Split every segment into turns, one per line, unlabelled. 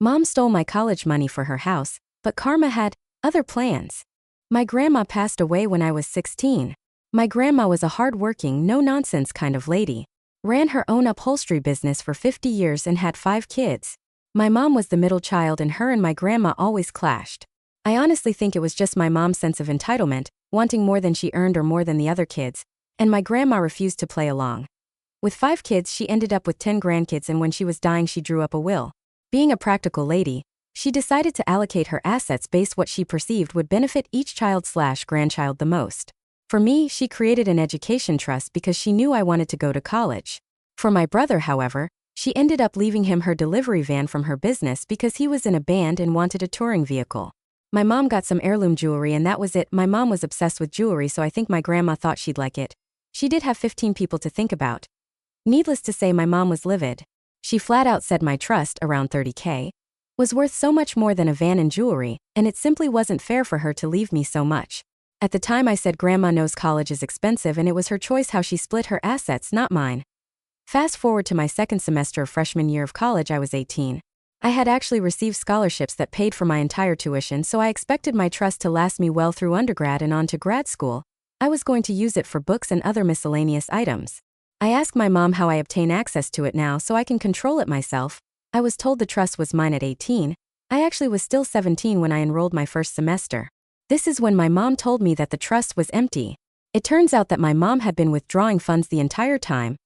Mom stole my college money for her house, but karma had other plans. My grandma passed away when I was 16. My grandma was a hard-working, no-nonsense kind of lady. Ran her own upholstery business for 50 years and had 5 kids. My mom was the middle child and her and my grandma always clashed. I honestly think it was just my mom's sense of entitlement, wanting more than she earned or more than the other kids, and my grandma refused to play along. With 5 kids she ended up with 10 grandkids, and when she was dying she drew up a will. Being a practical lady, she decided to allocate her assets based what she perceived would benefit each child/grandchild the most. For me, she created an education trust because she knew I wanted to go to college. For my brother, however, she ended up leaving him her delivery van from her business because he was in a band and wanted a touring vehicle. My mom got some heirloom jewelry and that was it. My mom was obsessed with jewelry, so I think my grandma thought she'd like it. She did have 15 people to think about. Needless to say, my mom was livid. She flat out said my trust, around $30K, was worth so much more than a van and jewelry, and it simply wasn't fair for her to leave me so much. At the time I said Grandma knows college is expensive and it was her choice how she split her assets, not mine. Fast forward to my second semester of freshman year of college, I was 18. I had actually received scholarships that paid for my entire tuition, so I expected my trust to last me well through undergrad and on to grad school. I was going to use it for books and other miscellaneous items. I asked my mom how I obtain access to it now so I can control it myself. I was told the trust was mine at 18. I actually was still 17 when I enrolled my first semester. This is when my mom told me that the trust was empty. It turns out that my mom had been withdrawing funds the entire time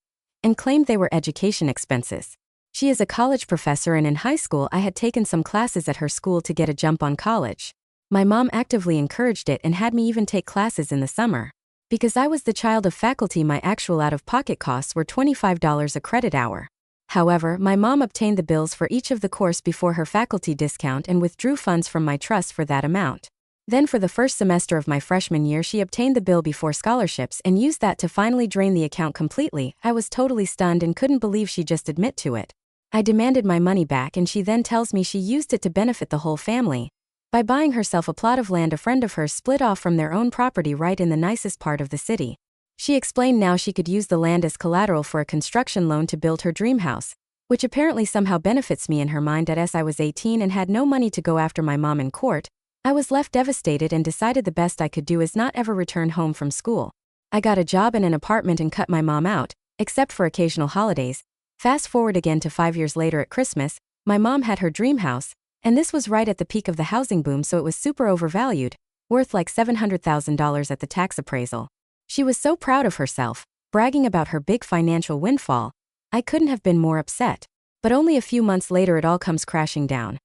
and claimed they were education expenses. She is a college professor and in high school I had taken some classes at her school to get a jump on college. My mom actively encouraged it and had me even take classes in the summer. Because I was the child of faculty, my actual out-of-pocket costs were $25 a credit hour. However, my mom obtained the bills for each of the course before her faculty discount and withdrew funds from my trust for that amount. Then for the first semester of my freshman year she obtained the bill before scholarships and used that to finally drain the account completely. I was totally stunned and couldn't believe she just admit to it. I demanded my money back and she then tells me she used it to benefit the whole family by buying herself a plot of land a friend of hers split off from their own property right in the nicest part of the city. She explained now she could use the land as collateral for a construction loan to build her dream house, which apparently somehow benefits me in her mind. As I was 18 and had no money to go after my mom in court, I was left devastated and decided the best I could do is not ever return home from school. I got a job in an apartment and cut my mom out, except for occasional holidays. Fast forward again to 5 years later at Christmas, my mom had her dream house, and this was right at the peak of the housing boom, so it was super overvalued, worth like $700,000 at the tax appraisal. She was so proud of herself, bragging about her big financial windfall. I couldn't have been more upset. But only a few months later it all comes crashing down.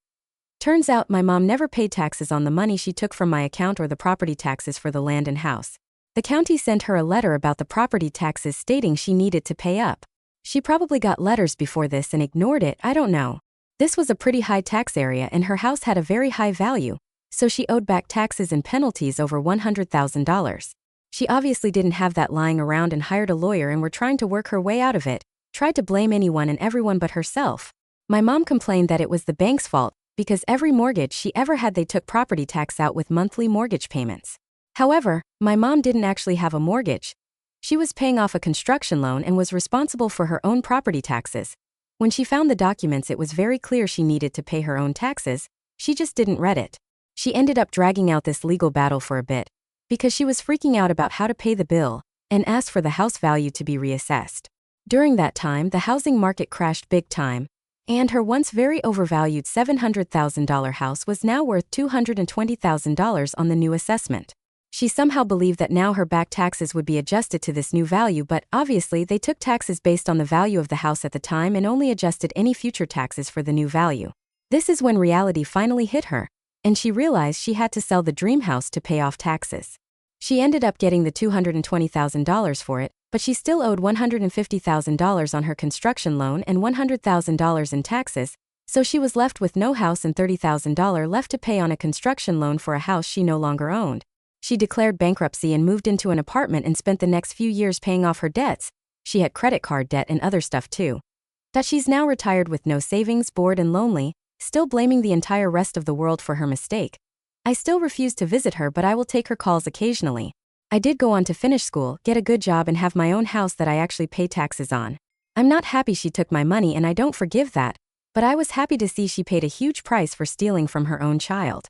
Turns out my mom never paid taxes on the money she took from my account or the property taxes for the land and house. The county sent her a letter about the property taxes stating she needed to pay up. She probably got letters before this and ignored it, I don't know. This was a pretty high tax area and her house had a very high value, so she owed back taxes and penalties over $100,000. She obviously didn't have that lying around and hired a lawyer and were trying to work her way out of it, tried to blame anyone and everyone but herself. My mom complained that it was the bank's fault, because every mortgage she ever had they took property tax out with monthly mortgage payments. However, my mom didn't actually have a mortgage. She was paying off a construction loan and was responsible for her own property taxes. When she found the documents it was very clear she needed to pay her own taxes, she just didn't read it. She ended up dragging out this legal battle for a bit, because she was freaking out about how to pay the bill, and asked for the house value to be reassessed. During that time the housing market crashed big time, and her once very overvalued $700,000 house was now worth $220,000 on the new assessment. She somehow believed that now her back taxes would be adjusted to this new value, but obviously they took taxes based on the value of the house at the time and only adjusted any future taxes for the new value. This is when reality finally hit her, and she realized she had to sell the dream house to pay off taxes. She ended up getting the $220,000 for it, but she still owed $150,000 on her construction loan and $100,000 in taxes, so she was left with no house and $30,000 left to pay on a construction loan for a house she no longer owned. She declared bankruptcy and moved into an apartment and spent the next few years paying off her debts. She had credit card debt and other stuff too. That she's now retired with no savings, bored and lonely, still blaming the entire rest of the world for her mistake. I still refuse to visit her, but I will take her calls occasionally. I did go on to finish school, get a good job and have my own house that I actually pay taxes on. I'm not happy she took my money and I don't forgive that, but I was happy to see she paid a huge price for stealing from her own child.